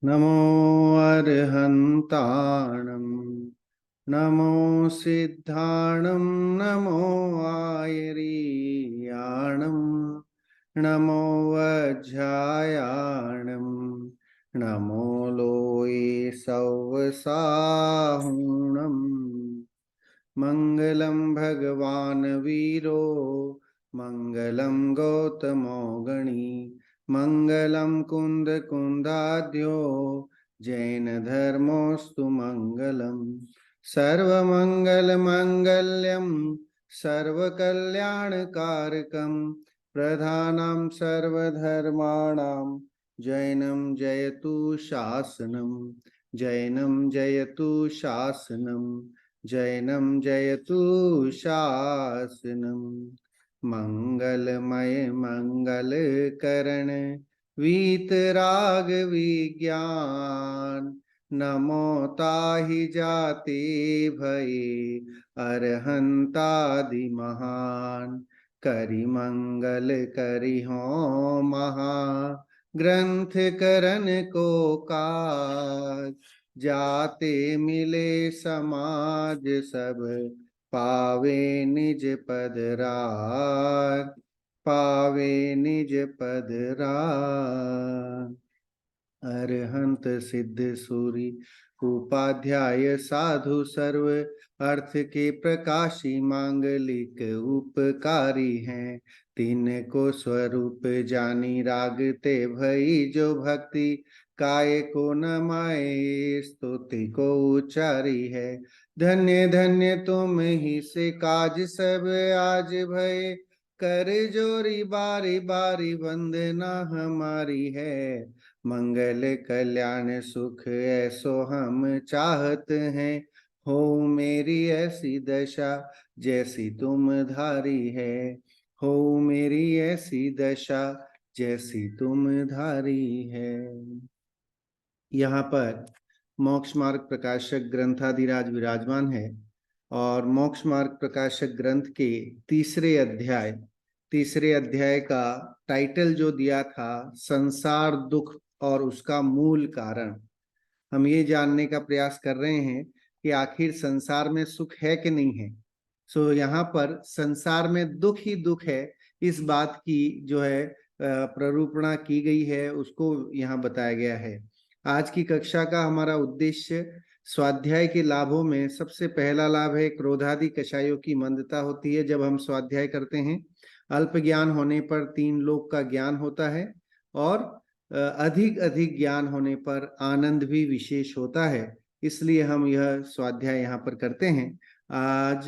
नमो अर्हन्ताणं नमो सिद्धाणं नमो आयर्याणं नमो वज्रायाणं नमो लोये सव्वसाहुणम् मङ्गलं भगवान् वीरो मङ्गलं गौतमो गणी मङ्गलं कुन्दकुन्दाद्यो जैनधर्मोऽस्तु मङ्गलम् सर्वमङ्गलमाङ्गल्यं सर्वकल्याणकारकं प्रधानं सर्वधर्माणां जैनं जयतु शासनं जैनं जयतु शासनं जैनं जयतु शासनम् मंगलमय मंगलकरण वीतराग विज्ञान नमो ताहि जाते भये अरहंतादि महान करि मंगल करि हो महा ग्रंथ करन को काज जाते मिले समाज सब पावे निज पद राज पावे निज पद राज अरहंत सिद्ध सूरी उपाध्याय साधु सर्व अर्थ के प्रकाशी मांगलिक उपकारी हैं तीन को स्वरूप जानी रागते भई जो भक्ति काय को न माए स्तुति को उचारी है धन्य धन्य तुम ही से काज सब आज भय कर जोरी बारी बारी वंदना हमारी है मंगल कल्याण सुख ऐसो हम चाहत हैं हो मेरी ऐसी दशा जैसी तुम धारी है हो मेरी ऐसी दशा जैसी तुम धारी है। यहाँ पर मोक्ष मार्ग प्रकाशक ग्रंथाधिराज विराजमान है और मोक्ष मार्ग प्रकाशक ग्रंथ के तीसरे अध्याय का टाइटल जो दिया था संसार दुख और उसका मूल कारण। हम ये जानने का प्रयास कर रहे हैं कि आखिर संसार में सुख है कि नहीं है। सो यहाँ पर संसार में दुख ही दुख है, इस बात की जो है प्ररूपणा की गई है, उसको यहाँ बताया गया है। आज की कक्षा का हमारा उद्देश्य स्वाध्याय के लाभों में सबसे पहला लाभ है क्रोधादि कषायों की मंदता होती है। जब हम स्वाध्याय करते हैं अल्प ज्ञान होने पर 3 लोक का ज्ञान होता है और अधिक अधिक ज्ञान होने पर आनंद भी विशेष होता है, इसलिए हम यह स्वाध्याय यहाँ पर करते हैं। आज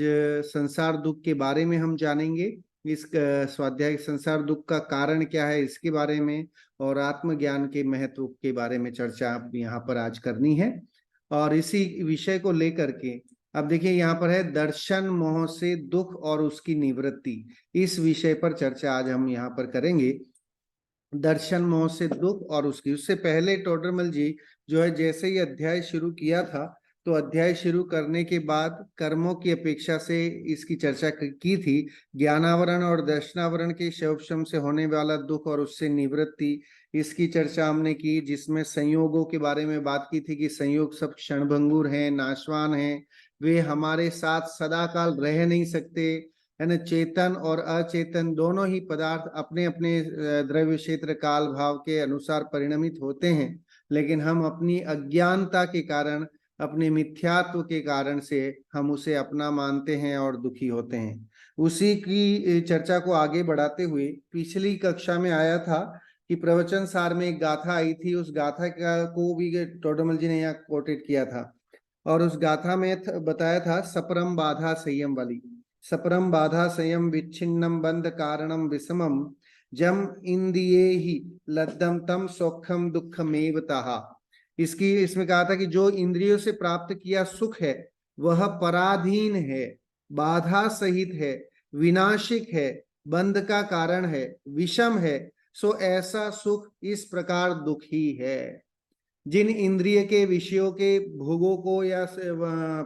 संसार दुख के बारे में हम जानेंगे, इस स्वाध्याय संसार दुख का कारण क्या है इसके बारे में और आत्मज्ञान के महत्व के बारे में चर्चा यहाँ पर आज करनी है। और इसी विषय को लेकर के अब देखिए यहाँ पर है दर्शन मोह से दुख और उसकी निवृत्ति, इस विषय पर चर्चा आज हम यहाँ पर करेंगे। दर्शन मोह से दुख और उससे पहले टोडरमल जी जो है जैसे ही अध्याय शुरू किया था तो अध्याय शुरू करने के बाद कर्मों की अपेक्षा से इसकी चर्चा की थी। ज्ञानावरण और दर्शनावरण के शवशम से होने वाला दुख और उससे निवृत्ति, इसकी चर्चा हमने की, जिसमें संयोगों के बारे में बात की थी कि संयोग सब क्षणभंगुर हैं, नाशवान हैं, वे हमारे साथ सदा काल रह नहीं सकते, है ना। चेतन और अचेतन दोनों ही पदार्थ अपने अपने द्रव्य क्षेत्र काल भाव के अनुसार परिणमित होते हैं, लेकिन हम अपनी अज्ञानता के कारण, अपने मिथ्यात्व के कारण से हम उसे अपना मानते हैं और दुखी होते हैं। उसी की चर्चा को आगे बढ़ाते हुए पिछली कक्षा में आया था कि प्रवचन सार में एक गाथा आई थी, उस गाथा को भी टोडरमल जी ने यहाँ कोटेड किया था और उस गाथा में बताया था सपरम बाधा संयम वाली। सपरम बाधा संयम विच्छिन्नम बंध कारणम विषमम जम इंद्रिये ही लद्दम तम सौखम दुखमेव ताहा। इसमें कहा था कि जो इंद्रियों से प्राप्त किया सुख है वह पराधीन है, बाधा सहित है, विनाशिक है, बंध का कारण है, विषम है, सो ऐसा सुख इस प्रकार दुखी है। जिन इंद्रिय के विषयों के भोगों को या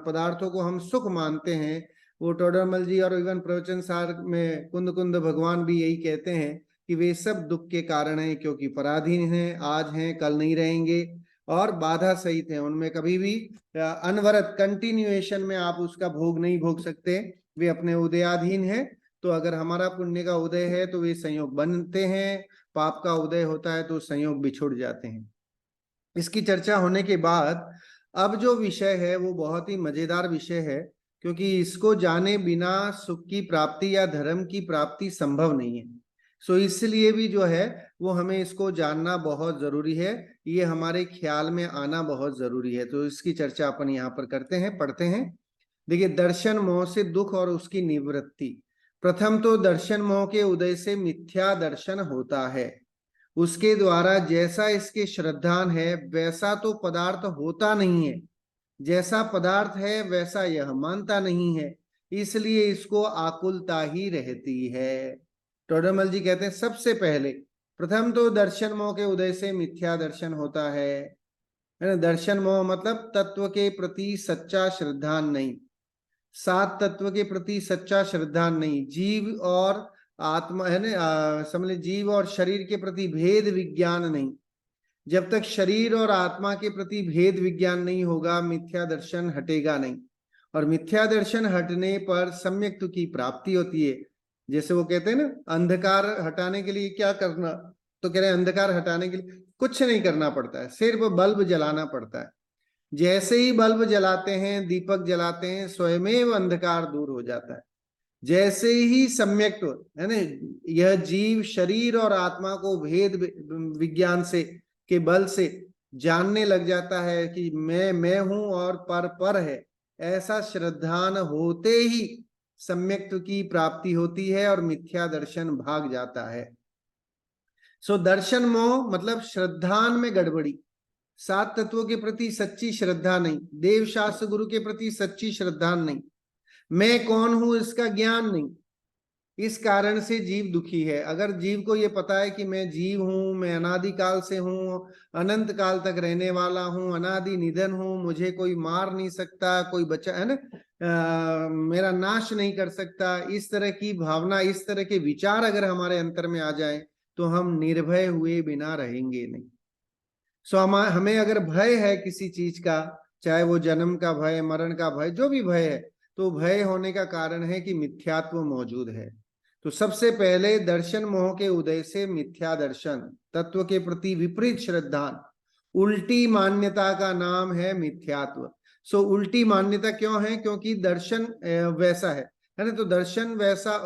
पदार्थों को हम सुख मानते हैं वो टोडरमल जी और इवन प्रवचन सार में कुंद कुंद भगवान भी यही कहते हैं कि वे सब दुख के कारण हैं, क्योंकि पराधीन हैं, आज हैं कल नहीं रहेंगे और बाधा सहित हैं। उनमें कभी भी अनवरत कंटिन्यूएशन में आप उसका भोग नहीं भोग सकते, वे अपने उदयाधीन हैं। तो अगर हमारा पुण्य का उदय है तो वे संयोग बनते हैं, पाप का उदय होता है तो संयोग बिछुड़ जाते हैं। इसकी चर्चा होने के बाद अब जो विषय है वो बहुत ही मजेदार विषय है, क्योंकि इसको जाने बिना सुख की प्राप्ति या धर्म की प्राप्ति संभव नहीं है। सो इसलिए भी जो है वो हमें इसको जानना बहुत जरूरी है, ये हमारे ख्याल में आना बहुत जरूरी है। तो इसकी चर्चा अपन यहाँ पर करते हैं, पढ़ते हैं। देखिए, दर्शन मोह से दुख और उसकी निवृत्ति। प्रथम तो दर्शन मोह के उदय से मिथ्या दर्शन होता है। उसके द्वारा जैसा इसके श्रद्धान है वैसा तो पदार्थ होता नहीं है, जैसा पदार्थ है वैसा यह मानता नहीं है, इसलिए इसको आकुलता ही रहती है। टोडरमल जी कहते हैं सबसे पहले प्रथम तो दर्शन मोह के उदय से मिथ्या दर्शन होता है ना। दर्शन मोह मतलब तत्व के प्रति सच्चा श्रद्धान नहीं, सात तत्व के प्रति सच्चा श्रद्धान नहीं, जीव और आत्मा है ना, समझ लीजिए जीव और शरीर के प्रति भेद विज्ञान नहीं। जब तक शरीर और आत्मा के प्रति भेद विज्ञान नहीं होगा मिथ्या दर्शन हटेगा नहीं, और मिथ्या दर्शन हटने पर सम्यक की प्राप्ति होती है। जैसे वो कहते हैं ना, अंधकार हटाने के लिए क्या करना, तो कह रहे हैं अंधकार हटाने के लिए कुछ नहीं करना पड़ता है, सिर्फ बल्ब जलाना पड़ता है। जैसे ही बल्ब जलाते हैं, दीपक जलाते हैं, स्वयमेव अंधकार दूर हो जाता है। जैसे ही सम्यक है ना, यह जीव शरीर और आत्मा को भेद विज्ञान से के बल से जानने लग जाता है कि मैं हूं और पर है, ऐसा श्रद्धान होते ही सम्यक की प्राप्ति होती है और मिथ्या दर्शन भाग जाता है। सो दर्शन मोह मतलब श्रद्धान में गड़बड़ी, सात तत्वों के प्रति सच्ची श्रद्धा नहीं, देव शास्त्र गुरु के प्रति सच्ची श्रद्धा नहीं, मैं कौन हूं इसका ज्ञान नहीं, इस कारण से जीव दुखी है। अगर जीव को ये पता है कि मैं जीव हूं, मैं अनादि काल से हूं, अनंत काल तक रहने वाला हूं, अनादि निधन हूं, मुझे कोई मार नहीं सकता, कोई बच्चा है ना मेरा नाश नहीं कर सकता, इस तरह की भावना, इस तरह के विचार अगर हमारे अंतर में आ जाए तो हम निर्भय हुए बिना रहेंगे नहीं। सो हमें अगर भय है किसी चीज का, चाहे वो जन्म का भय, मरण का भय, जो भी भय है, तो भय होने का कारण है कि मिथ्यात्व मौजूद है। तो सबसे पहले दर्शन मोह के उदय से मिथ्या दर्शन, तत्व के प्रति विपरीत श्रद्धा, उल्टी मान्यता का नाम है मिथ्यात्व। सो उल्टी मान्यता क्यों है? क्योंकि दर्शन वैसा है ना। तो दर्शन वैसा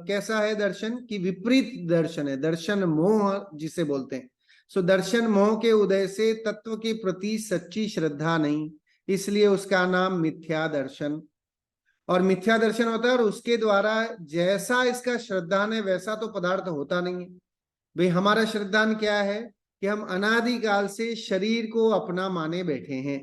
कैसा है? दर्शन की विपरीत दर्शन है, दर्शन मोह जिसे बोलते हैं। सो दर्शन मोह के उदय से तत्व के प्रति सच्ची श्रद्धा नहीं, इसलिए उसका नाम मिथ्या दर्शन। और मिथ्या दर्शन होता है और उसके द्वारा जैसा इसका श्रद्धान है वैसा तो पदार्थ होता नहीं है। भाई हमारा श्रद्धान क्या है कि हम अनादिकाल से शरीर को अपना माने बैठे हैं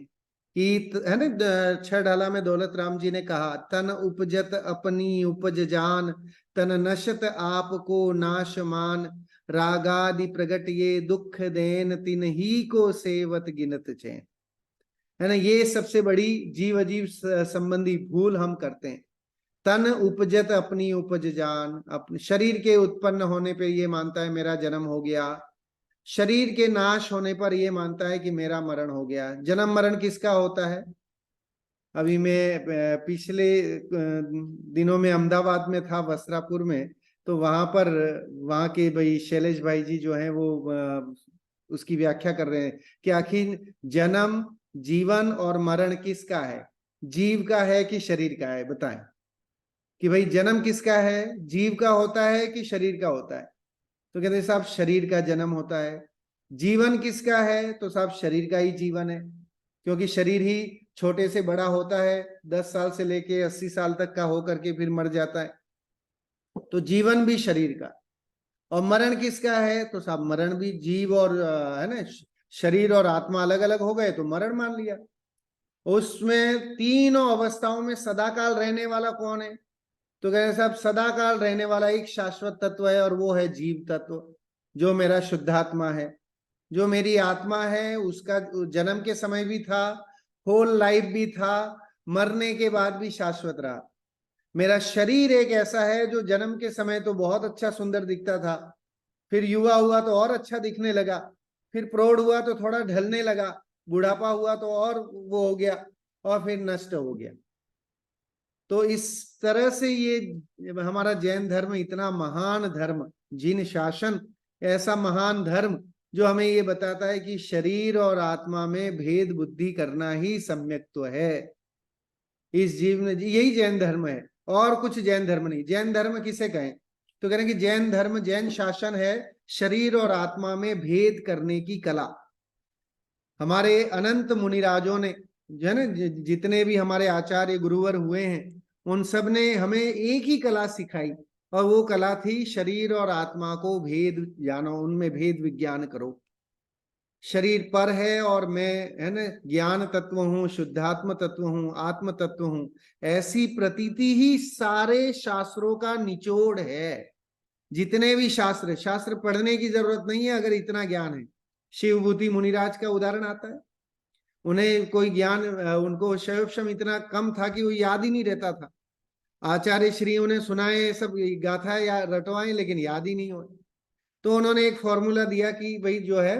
कि है ना, छह ढाला में दौलत राम जी ने कहा, तन उपजत अपनी उपज जान, तन नशत आपको नाश मान, रागादि प्रगट ये दुख देन, तिन ही को सेवत गिनत चैन। है ना, ये सबसे बड़ी जीव अजीव संबंधी भूल हम करते हैं। तन उपजत अपनी उपज जान, अपने शरीर के उत्पन्न होने पे ये मानता है मेरा जन्म हो गया, शरीर के नाश होने पर ये मानता है कि मेरा मरण हो गया। जन्म मरण किसका होता है? अभी मैं पिछले दिनों में अहमदाबाद में था, वस्त्रापुर में, तो वहां पर वहां के भाई शैलेश भाई जी जो हैं वो उसकी व्याख्या कर रहे हैं कि आखिर जन्म, जीवन और मरण किसका है? जीव का है कि शरीर का है? बताएं कि भाई जन्म किसका है, जीव का होता है कि शरीर का होता है? तो कहते हैं साहब शरीर का जन्म होता है। जीवन किसका है? तो साहब शरीर का ही जीवन है, क्योंकि शरीर ही छोटे से बड़ा होता है, 10 साल से लेके 80 साल तक का होकर के फिर मर जाता है। तो जीवन भी शरीर का। और मरण किसका है? तो साहब मरण भी जीव और है ना, शरीर और आत्मा अलग अलग हो गए तो मरण मान लिया। उसमें तीनों अवस्थाओं में सदाकाल रहने वाला कौन है? तो कह रहे साहब सदाकाल रहने वाला एक शाश्वत तत्व है और वो है जीव तत्व, जो मेरा शुद्धात्मा है। जो मेरी आत्मा है उसका जन्म के समय भी था, होल लाइफ भी था, मरने के बाद भी शाश्वत रहा। मेरा शरीर एक ऐसा है जो जन्म के समय तो बहुत अच्छा सुंदर दिखता था, फिर युवा हुआ तो और अच्छा दिखने लगा, फिर प्रौढ़ हुआ तो थोड़ा ढलने लगा, बुढ़ापा हुआ तो और वो हो गया, और फिर नष्ट हो गया। तो इस तरह से ये हमारा जैन धर्म इतना महान धर्म, जिन शासन, ऐसा महान धर्म जो हमें ये बताता है कि शरीर और आत्मा में भेद बुद्धि करना ही सम्यक्त्व है इस जीव में। यही जैन धर्म है, और कुछ जैन धर्म नहीं। जैन धर्म किसे कहें? तो कह रहे हैं कि जैन धर्म, जैन शासन है शरीर और आत्मा में भेद करने की कला। हमारे अनंत मुनिराजों ने, जो है ना, जितने भी हमारे आचार्य गुरुवर हुए हैं, उन सब ने हमें एक ही कला सिखाई, और वो कला थी शरीर और आत्मा को भेद जानो, उनमें भेद विज्ञान करो। शरीर पर है और मैं, है ना, ज्ञान तत्व हूं, शुद्धात्म तत्व हूं, आत्म तत्व हूं, ऐसी प्रतीति ही सारे शास्त्रों का निचोड़ है। जितने भी शास्त्र, शास्त्र पढ़ने की जरूरत नहीं है अगर इतना ज्ञान है। शिवभूति मुनिराज का उदाहरण आता है, उन्हें कोई ज्ञान, उनको शैवक्षम इतना कम था कि वो याद ही नहीं रहता था। आचार्य श्रीयों ने सुनाए सब गाथा या रटवाएं, लेकिन याद ही नहीं हो। तो उन्होंने एक फॉर्मूला दिया कि भाई जो है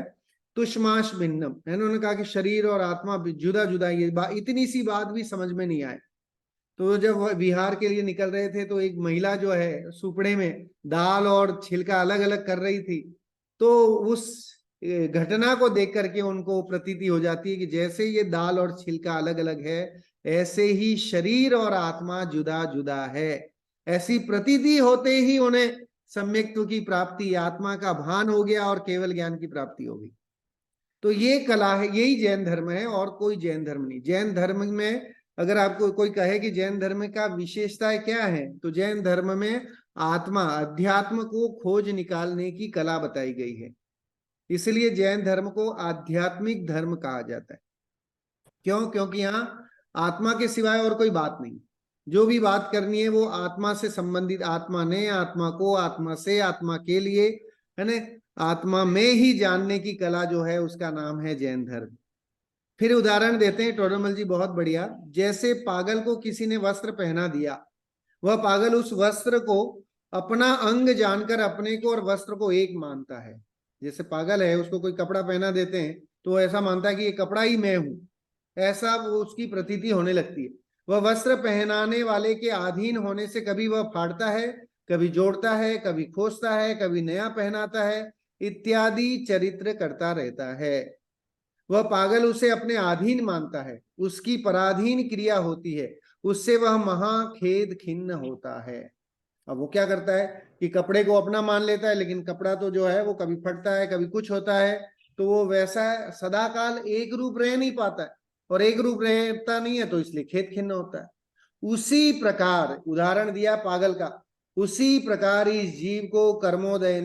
तुष्माश भिन्नम है, उन्होंने कहा कि शरीर और आत्मा जुदा जुदा। ये इतनी सी बात भी समझ में नहीं आए। तो जब वह बिहार के लिए निकल रहे थे तो एक महिला जो है सुपड़े में दाल और छिलका अलग अलग कर रही थी। तो उस घटना को देख करके उनको प्रतीति हो जाती है कि जैसे ये दाल और छिलका अलग अलग है, ऐसे ही शरीर और आत्मा जुदा जुदा है। ऐसी प्रतीति होते ही उन्हें सम्यक्त्व की प्राप्ति, आत्मा का भान हो गया और केवल ज्ञान की प्राप्ति हो गई। तो ये कला है, यही जैन धर्म है, और कोई जैन धर्म नहीं। जैन धर्म में अगर आपको कोई कहे कि जैन धर्म का विशेषताएं क्या है, तो जैन धर्म में आत्मा, अध्यात्म को खोज निकालने की कला बताई गई है। इसलिए जैन धर्म को आध्यात्मिक धर्म कहा जाता है। क्यों? क्योंकि यहाँ आत्मा के सिवाय और कोई बात नहीं। जो भी बात करनी है वो आत्मा से संबंधित, आत्मा ने आत्मा को, आत्मा से, आत्मा के लिए, है ना, आत्मा में ही जानने की कला जो है उसका नाम है जैन धर्म। फिर उदाहरण देते हैं टोडरमल जी, बहुत बढ़िया। जैसे पागल को किसी ने वस्त्र पहना दिया, वह पागल उस वस्त्र को अपना अंग जानकर अपने को और वस्त्र को एक मानता है। जैसे पागल है, उसको कोई कपड़ा पहना देते हैं तो ऐसा मानता है कि ये कपड़ा ही मैं हूं, ऐसा वो उसकी प्रतीति होने लगती है। वह वस्त्र पहनाने वाले के अधीन होने से कभी वह फाड़ता है, कभी जोड़ता है, कभी खोसता है, कभी नया पहनाता है, इत्यादि चरित्र करता रहता है। वह पागल उसे अपने अधीन मानता है, उसकी पराधीन क्रिया होती है, उससे वह महाखेद खिन्न होता है। अब वो क्या करता है कि कपड़े को अपना मान लेता है, लेकिन कपड़ा तो जो है वो कभी फटता है, कभी कुछ होता है, तो वो वैसा सदाकाल एक रूप रह नहीं पाता है, और एक रूप रहता नहीं है तो इसलिए खेद खिन्न होता है। उसी प्रकार उदाहरण दिया पागल का, उसी प्रकार इस जीव को कर्मोदय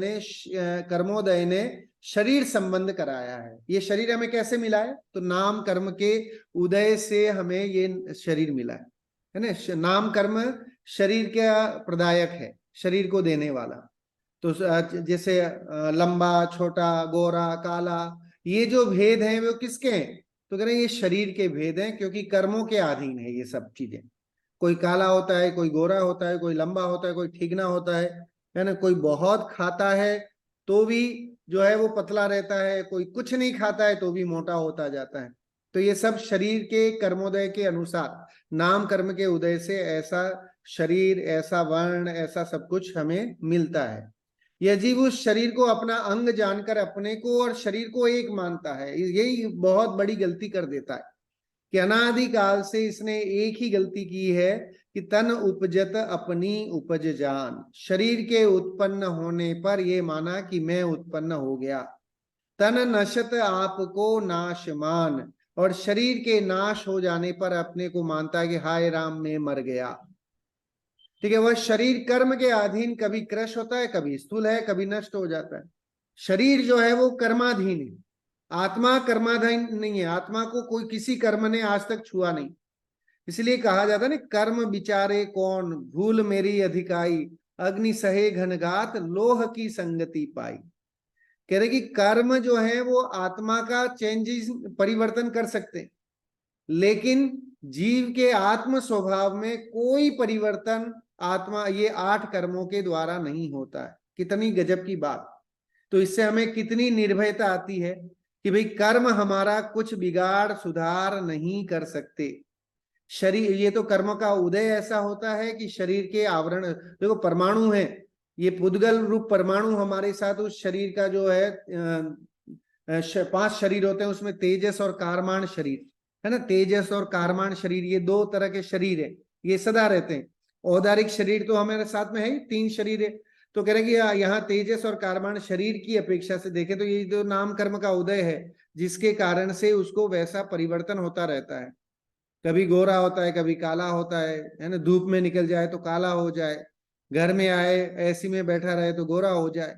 ने शरीर संबंध कराया है। ये शरीर हमें कैसे मिला है? तो नाम कर्म के उदय से हमें ये शरीर मिला है ना। नाम कर्म शरीर का प्रदायक है, शरीर को देने वाला। तो जैसे लंबा, छोटा, गोरा, काला, ये जो भेद हैं वो किसके हैं? तो कह रहे हैं ये शरीर के भेद हैं, क्योंकि कर्मों के अधीन है ये सब चीजें। कोई काला होता है, कोई गोरा होता है, कोई लंबा होता है, कोई ठीकना होता है ना। कोई बहुत खाता है तो भी जो है वो पतला रहता है, कोई कुछ नहीं खाता है तो भी मोटा होता जाता है। तो ये सब शरीर के कर्मोदय के अनुसार, नाम कर्म के उदय से ऐसा शरीर, ऐसा वर्ण, ऐसा सब कुछ हमें मिलता है। यह जीव उस शरीर को अपना अंग जानकर अपने को और शरीर को एक मानता है। यही बहुत बड़ी गलती कर देता है कि अनादिकाल से इसने एक ही गलती की है कि तन उपजत अपनी उपज जान। शरीर के उत्पन्न होने पर ये माना कि मैं उत्पन्न हो गया। तन नशत आपको नाशमान, और शरीर के नाश हो जाने पर अपने को मानता है कि हाय राम मैं मर गया। ठीक है, वह शरीर कर्म के अधीन कभी क्रश होता है, कभी स्थूल है, कभी नष्ट हो जाता है। शरीर जो है वो कर्माधीन है, आत्मा कर्माधीन नहीं है। आत्मा को कोई किसी कर्म ने आज तक छुआ नहीं। इसलिए कहा जाता है ना, कर्म विचारे कौन, भूल मेरी अधिकाई, अग्नि सहे घनघात, लोह की संगति पाई। कह रहे कि कर्म जो है वो आत्मा का चेंजेस, परिवर्तन कर सकते हैं, लेकिन जीव के आत्म स्वभाव में कोई परिवर्तन आत्मा ये 8 कर्मों के द्वारा नहीं होता है। कितनी गजब की बात। तो इससे हमें कितनी निर्भयता आती है कि भाई कर्म हमारा कुछ बिगाड़ सुधार नहीं कर सकते। शरीर, ये तो कर्म का उदय ऐसा होता है कि शरीर के आवरण, देखो परमाणु है, ये पुद्गल रूप परमाणु हमारे साथ उस शरीर का जो है 5 शरीर होते हैं, उसमें तेजस और कारमान शरीर है ना। तेजस और कारमान शरीर ये 2 तरह के शरीर है, ये सदा रहते हैं। औदारिक शरीर तो हमारे साथ में है ही, 3 शरीर है। तो कह रहे कि यहाँ तेजस और कारमान शरीर की अपेक्षा से देखें तो ये जो नाम कर्म का उदय है, जिसके कारण से उसको वैसा परिवर्तन होता रहता है। कभी गोरा होता है, कभी काला होता है ना। धूप में निकल जाए तो काला हो जाए, घर में आए ऐसी में बैठा रहे तो गोरा हो जाए।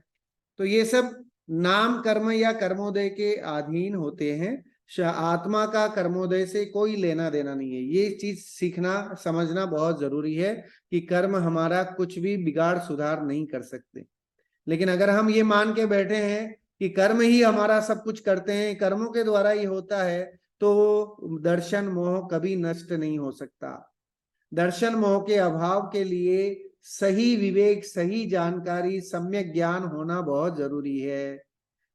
तो ये सब नाम कर्म या कर्मोदय के अधीन होते हैं। आत्मा का कर्मोदय से कोई लेना देना नहीं है। ये चीज सीखना समझना बहुत जरूरी है कि कर्म हमारा कुछ भी बिगाड़ सुधार नहीं कर सकते। लेकिन अगर हम ये मान के बैठे हैं कि कर्म ही हमारा सब कुछ करते हैं, कर्मों के द्वारा ही होता है, तो दर्शन मोह कभी नष्ट नहीं हो सकता। दर्शन मोह के अभाव के लिए सही विवेक, सही जानकारी, सम्यक ज्ञान होना बहुत जरूरी है।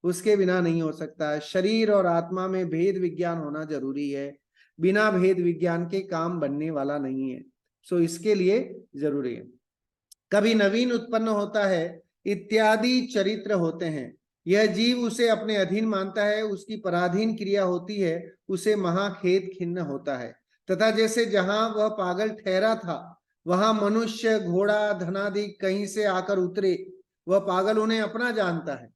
उसके बिना नहीं हो सकता। शरीर और आत्मा में भेद विज्ञान होना जरूरी है। बिना भेद विज्ञान के काम बनने वाला नहीं है। सो इसके लिए जरूरी है। कभी नवीन उत्पन्न होता है इत्यादि चरित्र होते हैं। यह जीव उसे अपने अधीन मानता है, उसकी पराधीन क्रिया होती है, उसे महाखेद खिन्न होता है। तथा जैसे जहां वह पागल ठहरा था, वहां मनुष्य घोड़ा धनादि कहीं से आकर उतरे, वह पागल उन्हें अपना जानता है।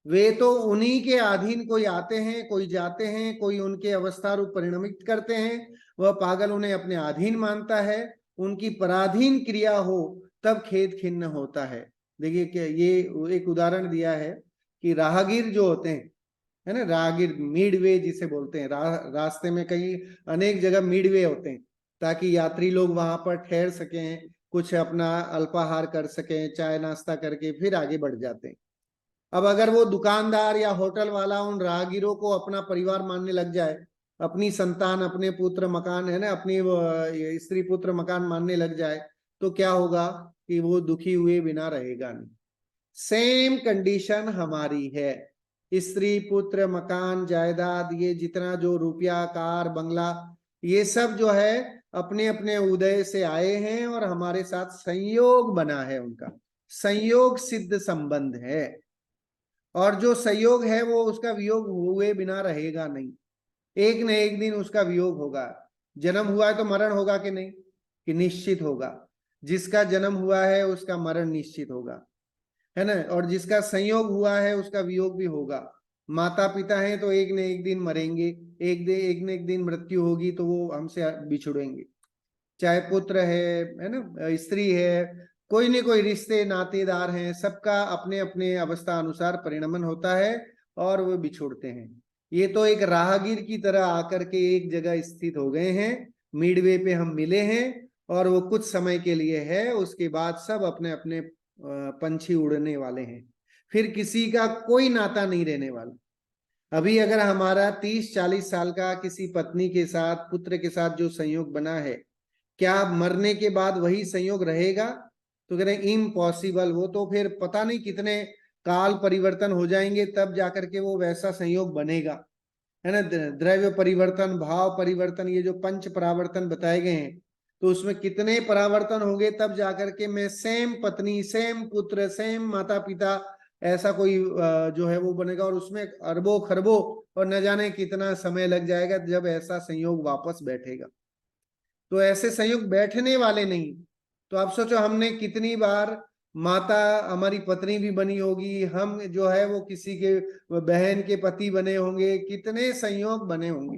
वे तो उन्हीं के अधीन कोई आते हैं, कोई जाते हैं, कोई उनके अवस्था रूप परिणमित करते हैं। वह पागल उन्हें अपने अधीन मानता है। उनकी पराधीन क्रिया हो तब खेद खिन्न होता है। देखिए क्या ये एक उदाहरण दिया है कि राहगीर जो होते हैं, है ना, राहगीर मिडवे जिसे बोलते हैं, रास्ते में कई अनेक जगह मिडवे होते हैं ताकि यात्री लोग वहां पर ठहर सकें, कुछ अपना अल्पाहार कर सकें, चाय नाश्ता करके फिर आगे बढ़ जाते हैं। अब अगर वो दुकानदार या होटल वाला उन राहगीरों को अपना परिवार मानने लग जाए, अपनी संतान, अपने पुत्र मकान, है ना, अपनी स्त्री पुत्र मकान मानने लग जाए, तो क्या होगा कि वो दुखी हुए बिना रहेगा नहीं। सेम कंडीशन हमारी है। स्त्री पुत्र मकान जायदाद, ये जितना जो रुपया कार बंगला, ये सब जो है अपने अपने उदय से आए हैं और हमारे साथ संयोग बना है। उनका संयोग सिद्ध संबंध है, और जो संयोग है वो उसका वियोग हुए बिना रहेगा नहीं। एक न एक दिन उसका वियोग होगा। जन्म हुआ है तो मरण होगा कि नहीं, कि निश्चित होगा। जिसका जन्म हुआ है उसका मरण निश्चित होगा, है ना। और जिसका संयोग हुआ है उसका वियोग भी होगा। माता पिता हैं तो एक न एक दिन मरेंगे, एक न एक दिन मृत्यु होगी तो वो हमसे बिछुड़ेंगे। चाहे पुत्र है ना, स्त्री है, कोई न कोई रिश्ते नातेदार हैं, सबका अपने अपने अवस्था अनुसार परिणमन होता है और वो बिछुड़ते हैं। ये तो एक राहगीर की तरह आकर के एक जगह स्थित हो गए हैं, मिडवे पे हम मिले हैं, और वो कुछ समय के लिए है, उसके बाद सब अपने अपने पंछी उड़ने वाले हैं। फिर किसी का कोई नाता नहीं रहने वाला। अभी अगर हमारा 30-40 साल का किसी पत्नी के साथ, पुत्र के साथ जो संयोग बना है, क्या मरने के बाद वही संयोग रहेगा? तो कह रहे इम्पॉसिबल। वो तो फिर पता नहीं कितने काल परिवर्तन हो जाएंगे तब जाकर के वो वैसा संयोग बनेगा, है ना। द्रव्य परिवर्तन, भाव परिवर्तन, ये जो 5 परावर्तन बताए गए हैं, तो उसमें कितने परावर्तन होंगे तब जाकर के मैं सेम पत्नी, सेम पुत्र, सेम माता पिता, ऐसा कोई जो है वो बनेगा। और उसमें अरबों खरबों और न जाने कितना समय लग जाएगा जब ऐसा संयोग वापस बैठेगा। तो ऐसे संयोग बैठने वाले नहीं। तो आप सोचो, हमने कितनी बार माता हमारी पत्नी भी बनी होगी, हम जो है वो किसी के बहन के पति बने होंगे, कितने संयोग बने होंगे।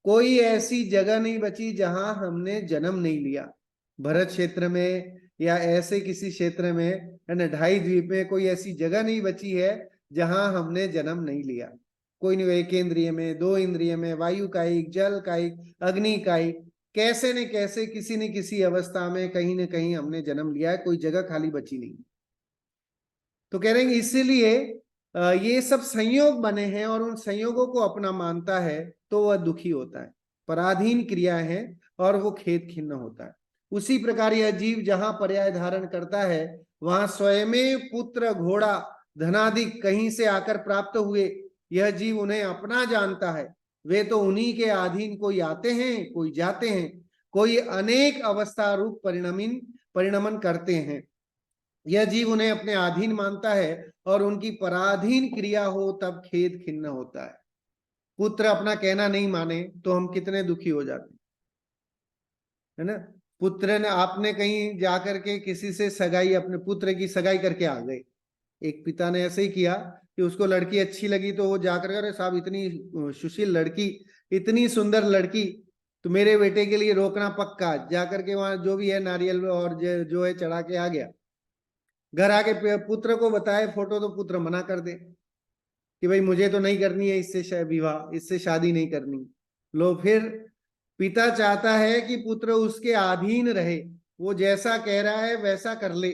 कोई ऐसी जगह नहीं बची जहां हमने जन्म नहीं लिया। भरत क्षेत्र में या ऐसे किसी क्षेत्र में, है ना, 2.5 द्वीप में कोई ऐसी जगह नहीं बची है जहां हमने जन्म नहीं लिया। कोई नहीं, एक इंद्रिय में, 2 इंद्रिय में, वायु कायिक, जल कायिक, अग्नि कायिक, कैसे न कैसे किसी न किसी अवस्था में कहीं न कहीं हमने जन्म लिया है। कोई जगह खाली बची नहीं। तो कह रहे हैं इसीलिए ये सब संयोग बने हैं, और उन संयोगों को अपना मानता है तो वह दुखी होता है। पराधीन क्रिया है और वो खेद खिन्न होता है। उसी प्रकार यह जीव जहां पर्याय धारण करता है वहां स्वयं पुत्र घोड़ा धनादिक कहीं से आकर प्राप्त हुए, यह जीव उन्हें अपना जानता है। वे तो उन्हीं के अधीन कोई आते हैं कोई जाते हैं, कोई अनेक अवस्था रूप परिणमन करते हैं। यह जीव उन्हें अपने अधीन मानता है और उनकी पराधीन क्रिया हो तब खेद खिन्न होता है। पुत्र अपना कहना नहीं माने तो हम कितने दुखी हो जाते है ना। पुत्र ने, आपने कहीं जाकर के किसी से सगाई, अपने पुत्र की सगाई करके आ गए। एक पिता ने ऐसे ही किया कि उसको लड़की अच्छी लगी तो वो जाकर, अरे साहब इतनी सुशील लड़की, इतनी सुंदर लड़की, तो मेरे बेटे के लिए रोकना पक्का। जाकर के वहां जो भी है नारियल और जो है चढ़ा के आ गया। घर आके पुत्र को बताए फोटो तो पुत्र मना कर दे कि भाई मुझे तो नहीं करनी है इससे विवाह, इससे शादी नहीं करनी। लो, फिर पिता चाहता है कि पुत्र उसके अधीन रहे, वो जैसा कह रहा है वैसा कर ले,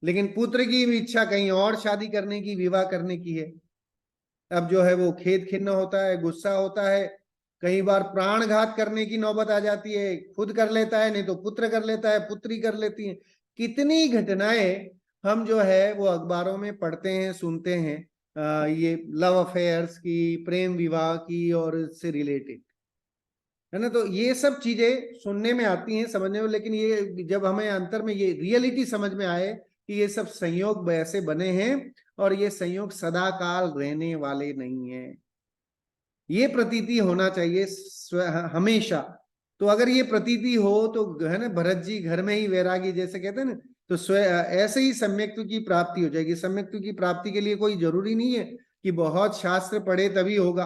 लेकिन पुत्र की भी इच्छा कहीं और शादी करने की, विवाह करने की है। अब जो है वो खेद खिन्न होता है, गुस्सा होता है, कई बार प्राणघात करने की नौबत आ जाती है। खुद कर लेता है, नहीं तो पुत्र कर लेता है, पुत्री कर लेती है। कितनी घटनाएं हम जो है वो अखबारों में पढ़ते हैं, सुनते हैं, ये लव अफेयर्स की, प्रेम विवाह की और इससे रिलेटेड, है ना। तो ये सब चीजें सुनने में आती हैं, समझने में, लेकिन ये जब हमें अंतर में ये रियलिटी समझ में आए कि ये सब संयोग ऐसे बने हैं और ये संयोग सदा काल रहने वाले नहीं है, ये प्रतीति होना चाहिए हमेशा। तो अगर ये प्रतीति हो तो है ना, भरत जी घर में ही वैरागी जैसे कहते हैं ना, तो ऐसे ही सम्यक्त्व की प्राप्ति हो जाएगी। सम्यक्त्व की प्राप्ति के लिए कोई जरूरी नहीं है कि बहुत शास्त्र पढ़े तभी होगा।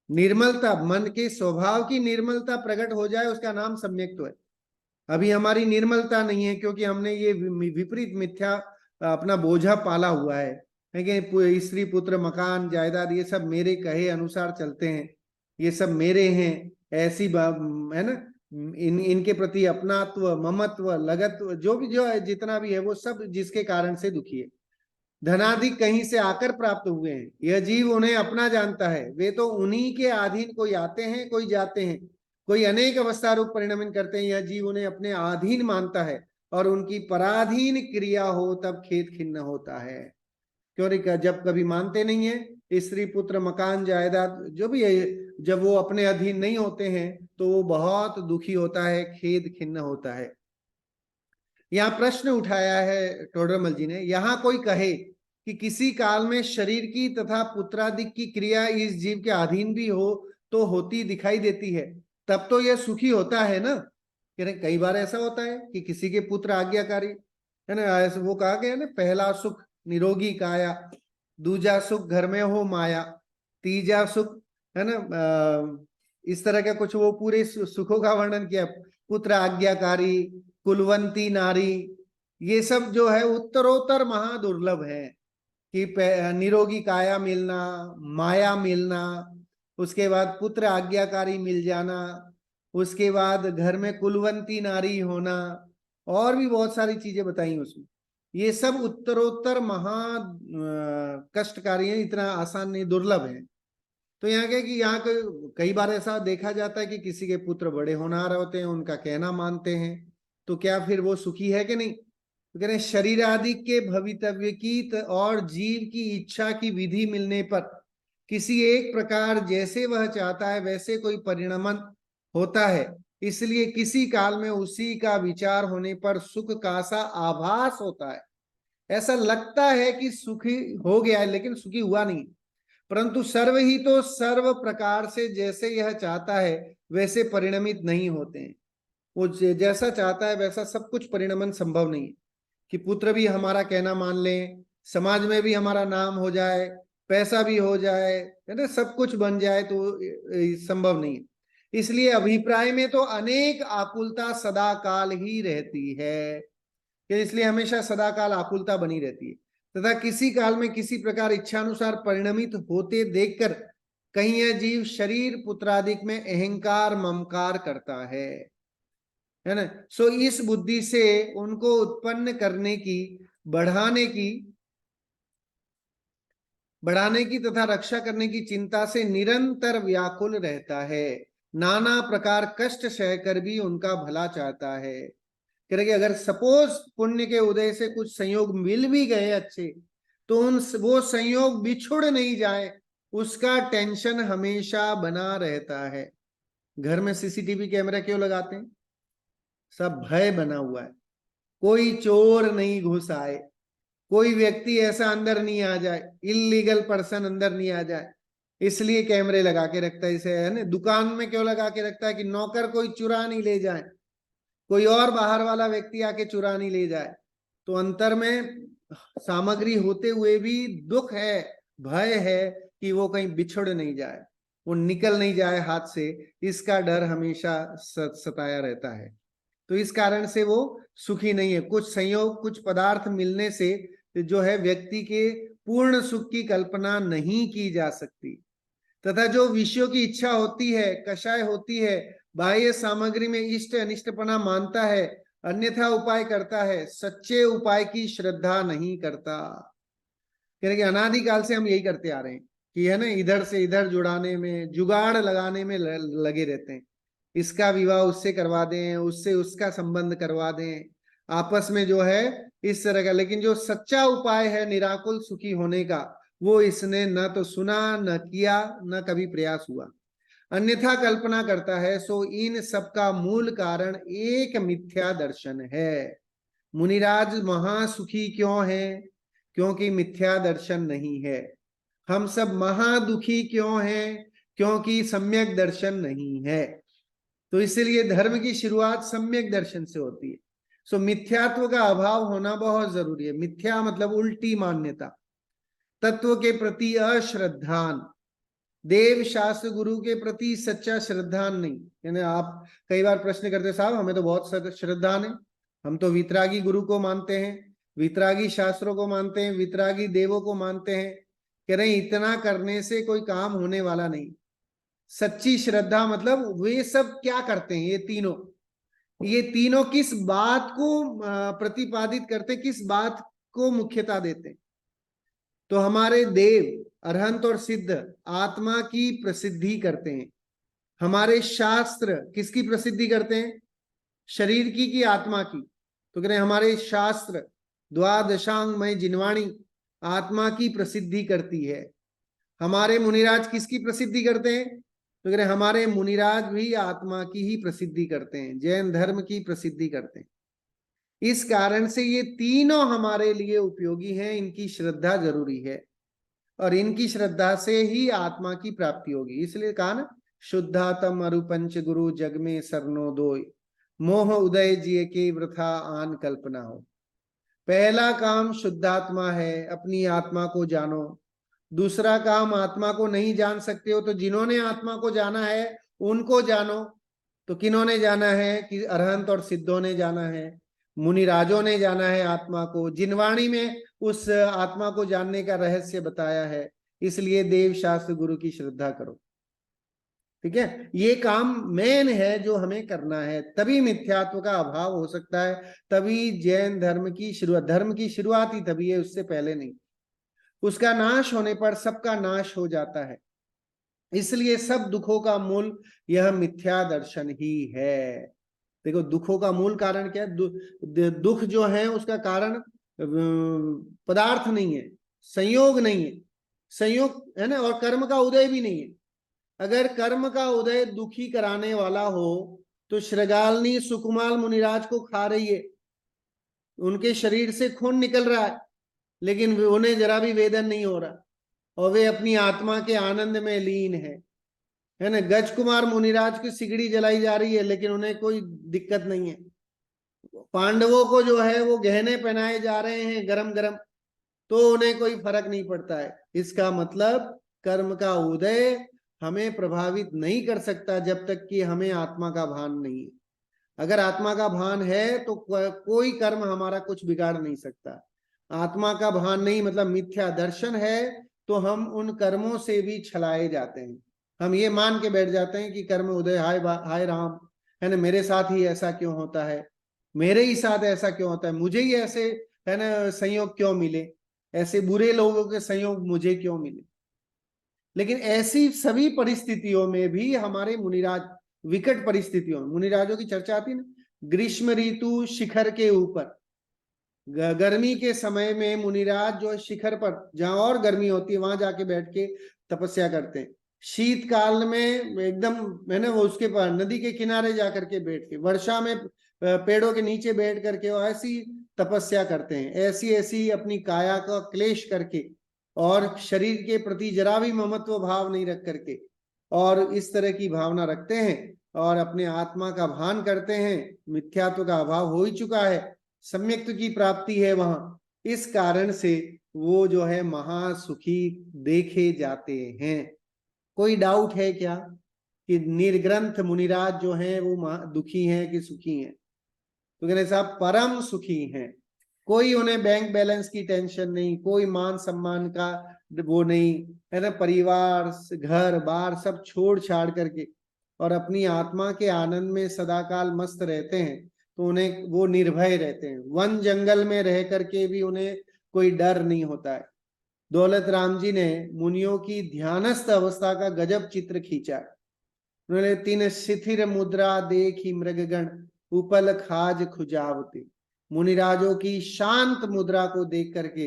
निर्मलता, मन के स्वभाव की निर्मलता प्रकट हो जाए उसका नाम सम्यक्त्व है। अभी हमारी निर्मलता नहीं है क्योंकि हमने ये विपरीत मिथ्या अपना बोझा पाला हुआ है कि स्त्री पुत्र मकान जायदाद ये सब मेरे कहे अनुसार चलते हैं, ये सब मेरे हैं, ऐसी है ना। इनके प्रति अपनात्व, ममत्व, लगत्व जो भी जो है, जितना भी है वो सब जिसके कारण से दुखी है। धनादि कहीं से आकर प्राप्त हुए हैं, यह जीव उन्हें अपना जानता है। वे तो उन्हीं के अधीन कोई आते हैं कोई जाते हैं, कोई अनेक अवस्था रूप परिणमन करते हैं। यह जीव उन्हें अपने अधीन मानता है और उनकी पराधीन क्रिया हो तब खेद खिन्न होता है। क्यों, जब कभी मानते नहीं है, स्त्री पुत्र मकान जायदाद जो भी है, जब वो अपने अधीन नहीं होते हैं तो वो बहुत दुखी होता है, खेद खिन्न होता है। यहाँ प्रश्न उठाया है टोडरमल जी ने, यहाँ कोई कहे कि किसी काल में शरीर की तथा पुत्रादि की क्रिया इस जीव के अधीन भी हो तो होती दिखाई देती है, तब तो यह सुखी होता है ना। कई बार ऐसा होता है कि किसी के पुत्र आज्ञाकारी है ना, वो कहा गया ना, पहला सुख निरोगी काया, दूजा सुख घर में हो माया, तीजा सुख, है ना, इस तरह का कुछ वो पूरे सुखों का वर्णन किया। पुत्र आज्ञाकारी, कुलवंती नारी, ये सब जो है उत्तरोत्तर महादुर्लभ है कि निरोगी काया मिलना, माया मिलना, उसके बाद पुत्र आज्ञाकारी मिल जाना, उसके बाद घर में कुलवंती नारी होना, और भी बहुत सारी चीजें बताई उसमें। ये सब उत्तरोत्तर महा कष्टकारी है, इतना आसान नहीं, दुर्लभ है। तो यहाँ क्या कि यहाँ कई बार ऐसा देखा जाता है कि किसी के पुत्र बड़े होनहार होते हैं, उनका कहना मानते हैं, तो क्या फिर वो सुखी है कि नहीं। तो कह रहे हैं शरीर आदि के भवितव्य की और जीव की इच्छा की विधि मिलने पर किसी एक प्रकार जैसे वह चाहता है वैसे कोई परिणमन होता है। इसलिए किसी काल में उसी का विचार होने पर सुख का सा आभास होता है। ऐसा लगता है कि सुखी हो गया है लेकिन सुखी हुआ नहीं, परंतु सर्व ही तो सर्व प्रकार से जैसे यह चाहता है वैसे परिणमित नहीं होते हैं। वो जैसा चाहता है वैसा सब कुछ परिणमन संभव नहीं है कि पुत्र भी हमारा कहना मान लें, समाज में भी हमारा नाम हो जाए, पैसा भी हो जाए, है ना, सब कुछ बन जाए, तो संभव नहीं है। इसलिए अभिप्राय में तो अनेक आकुलता सदा काल ही रहती है, कि इसलिए हमेशा सदा काल आकुलता बनी रहती है, तथा किसी काल में किसी प्रकार इच्छानुसार परिणमित होते देखकर कहीं यह जीव शरीर पुत्रादिक में अहंकार ममकार करता है ना। सो इस बुद्धि से उनको उत्पन्न करने की, बढ़ाने की तथा रक्षा करने की चिंता से निरंतर व्याकुल रहता है। नाना प्रकार कष्ट सहकर भी उनका भला चाहता है। कह रहे कि अगर सपोज पुण्य के उदय से कुछ संयोग मिल भी गए अच्छे, तो वो संयोग बिछुड़ नहीं जाए, उसका टेंशन हमेशा बना रहता है। घर में सीसीटीवी कैमरा क्यों लगाते हैं? सब भय बना हुआ है, कोई चोर नहीं घुस आए, कोई व्यक्ति ऐसा अंदर नहीं आ जाए, इलीगल पर्सन अंदर नहीं आ जाए, इसलिए कैमरे लगा के रखता है। इसे है ना, दुकान में क्यों लगा के रखता है कि नौकर कोई चुरा नहीं ले जाए, कोई और बाहर वाला व्यक्ति आके चुरा नहीं ले जाए। तो अंतर में सामग्री होते हुए भी दुख है, भय है कि वो कहीं बिछड़ नहीं जाए, वो निकल नहीं जाए हाथ से, इसका डर हमेशा सताया रहता है। तो इस कारण से वो सुखी नहीं है। कुछ संयोग, कुछ पदार्थ मिलने से जो है व्यक्ति के पूर्ण सुख की कल्पना नहीं की जा सकती। तथा जो विषयों की इच्छा होती है, कषाय होती है, बाह्य सामग्री में इष्ट अनिष्टपना मानता है, अन्यथा उपाय करता है, सच्चे उपाय की श्रद्धा नहीं करता। कह रहे कि अनादिकाल से हम यही करते आ रहे हैं कि है ना, इधर से इधर जुड़ाने में, जुगाड़ लगाने में लगे रहते हैं। इसका विवाह उससे करवा दें, उससे उसका संबंध करवा दें, आपस में जो है इस तरह का। लेकिन जो सच्चा उपाय है निराकुल सुखी होने का, वो इसने न तो सुना, न किया, न कभी प्रयास हुआ, अन्यथा कल्पना करता है। सो इन सबका मूल कारण एक मिथ्या दर्शन है। मुनिराज महासुखी क्यों है? क्योंकि मिथ्या दर्शन नहीं है। हम सब महादुखी क्यों हैं? क्योंकि सम्यक दर्शन नहीं है। तो इसलिए धर्म की शुरुआत सम्यक दर्शन से होती है। सो मिथ्यात्व का अभाव होना बहुत जरूरी है। मिथ्या मतलब उल्टी मान्यता, तत्व के प्रति अश्रद्धान, देव शास्त्र गुरु के प्रति सच्चा श्रद्धान नहीं। यानी आप कई बार प्रश्न करते, साहब हमें तो बहुत श्रद्धान है, हम तो वितरागी गुरु को मानते हैं, वितरागी शास्त्रों को मानते हैं, वितरागी देवों को मानते हैं। कह रहे इतना करने से कोई काम होने वाला नहीं। सच्ची श्रद्धा मतलब वे सब क्या करते हैं, ये तीनों किस बात को प्रतिपादित करते, किस बात को मुख्यता देते हैं? तो हमारे देव अरहंत और सिद्ध आत्मा की प्रसिद्धि करते हैं। हमारे शास्त्र किसकी प्रसिद्धि करते हैं? शरीर की आत्मा की? तो कह रहे हमारे शास्त्र द्वादशांगमय जिनवाणी आत्मा की प्रसिद्धि करती है। हमारे मुनिराज किसकी प्रसिद्धि करते हैं? तो कह रहे हमारे मुनिराज भी आत्मा की ही प्रसिद्धि करते हैं, जैन धर्म की प्रसिद्धि करते हैं। इस कारण से ये तीनों हमारे लिए उपयोगी हैं, इनकी श्रद्धा जरूरी है, और इनकी श्रद्धा से ही आत्मा की प्राप्ति होगी। इसलिए कहा ना, शुद्धातम अरु पंच गुरु जग में सरनो दोय, मोह उदय जिये के वृथा आन कल्पना हो। पहला काम शुद्धात्मा है, अपनी आत्मा को जानो। दूसरा काम, आत्मा को नहीं जान सकते हो तो जिन्होंने आत्मा को जाना है उनको जानो। तो किन्होंने जाना है? कि अरहंत और सिद्धों ने जाना है, मुनिराजों ने जाना है आत्मा को, जिनवाणी में उस आत्मा को जानने का रहस्य बताया है। इसलिए देव शास्त्र गुरु की श्रद्धा करो। ठीक है, ये काम मेन है जो हमें करना है, तभी मिथ्यात्व का अभाव हो सकता है, तभी जैन धर्म की शुरुआत ही तभी है, उससे पहले नहीं। उसका नाश होने पर सबका नाश हो जाता है। इसलिए सब दुखों का मूल यह मिथ्या दर्शन ही है। देखो, दुखों का मूल कारण क्या है? दुख जो है उसका कारण पदार्थ नहीं है, संयोग नहीं है, संयोग है ना, और कर्म का उदय भी नहीं है। अगर कर्म का उदय दुखी कराने वाला हो तो श्रृगालनी सुकुमाल मुनिराज को खा रही है, उनके शरीर से खून निकल रहा है, लेकिन उन्हें जरा भी वेदन नहीं हो रहा, और वे अपनी आत्मा के आनंद में लीन है ना। गज कुमार मुनिराज की सिगड़ी जलाई जा रही है, लेकिन उन्हें कोई दिक्कत नहीं है। पांडवों को जो है वो गहने पहनाए जा रहे हैं गरम गरम, तो उन्हें कोई फर्क नहीं पड़ता है। इसका मतलब कर्म का उदय हमें प्रभावित नहीं कर सकता जब तक कि हमें आत्मा का भान नहीं है। अगर आत्मा का भान है तो कोई कर्म हमारा कुछ बिगाड़ नहीं सकता। आत्मा का भान नहीं मतलब मिथ्या दर्शन है, तो हम उन कर्मों से भी छलाए जाते हैं। हम ये मान के बैठ जाते हैं कि कर्म उदय, हाय राम, है ना, मेरे साथ ही ऐसा क्यों होता है, मेरे ही साथ ऐसा क्यों होता है, मुझे ही ऐसे है ना संयोग क्यों मिले, ऐसे बुरे लोगों के संयोग मुझे क्यों मिले। लेकिन ऐसी सभी परिस्थितियों में भी हमारे मुनिराज विकट परिस्थितियों में मुनिराजों की चर्चा आती है ना, ग्रीष्म ऋतु शिखर के ऊपर, गर्मी के समय में मुनिराज जो है शिखर पर जहां और गर्मी होती है वहां जाके बैठ के तपस्या करते हैं। शीतकाल में एकदम है ना वो उसके पर नदी के किनारे जाकर के बैठ के, वर्षा में पेड़ों के नीचे बैठ करके वो ऐसी तपस्या करते हैं, ऐसी ऐसी अपनी काया का क्लेश करके और शरीर के प्रति जरा भी ममत्व भाव नहीं रख करके और इस तरह की भावना रखते हैं और अपने आत्मा का भान करते हैं। मिथ्यात्व का अभाव हो ही चुका है, सम्यक्त्व की प्राप्ति है वहां, इस कारण से वो जो है महासुखी देखे जाते हैं। कोई डाउट है क्या कि निर्ग्रंथ मुनिराज जो हैं वो दुखी हैं कि सुखी हैं? तो कहने साहब परम सुखी हैं, कोई उन्हें बैंक बैलेंस की टेंशन नहीं, कोई मान सम्मान का वो नहीं है ना, परिवार घर बार सब छोड़ छाड़ करके और अपनी आत्मा के आनंद में सदाकाल मस्त रहते हैं। तो उन्हें वो निर्भय रहते हैं, वन जंगल में रह करके भी उन्हें कोई डर नहीं होता है। दौलत राम जी ने मुनियों की ध्यानस्थ अवस्था का गजब चित्र खींचा है। उन्होंने तीन शिथिर मुद्रा देखी मृगगण उपल खाज खुजावते, मुनिराजों की शांत मुद्रा को देख करके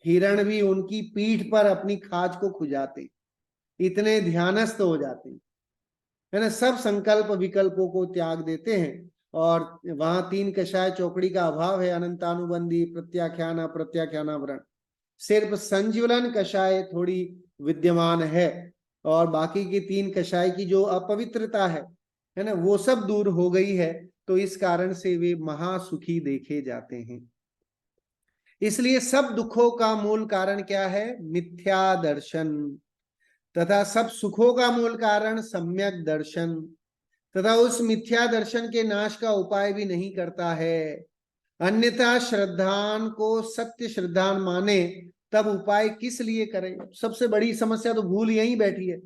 हिरण भी उनकी पीठ पर अपनी खाज को खुजाते, इतने ध्यानस्थ हो जाते है ना, सब संकल्प विकल्पों को त्याग देते हैं। और वहां तीन कषाय चौकड़ी का अभाव है, अनंतानुबंधी प्रत्याख्यान अप्रत्याख्यानावरण, सिर्फ संजीवलन कषाय थोड़ी विद्यमान है और बाकी की तीन कषाय की जो अपवित्रता है ना, वो सब दूर हो गई है। तो इस कारण से वे महासुखी देखे जाते हैं। इसलिए सब दुखों का मूल कारण क्या है? मिथ्या दर्शन, तथा सब सुखों का मूल कारण सम्यक दर्शन, तथा उस मिथ्या दर्शन के नाश का उपाय भी नहीं करता है। अन्यथा श्रद्धान को सत्य श्रद्धान माने तब उपाय किस लिए करें? सबसे बड़ी समस्या तो भूल यहीं बैठी है,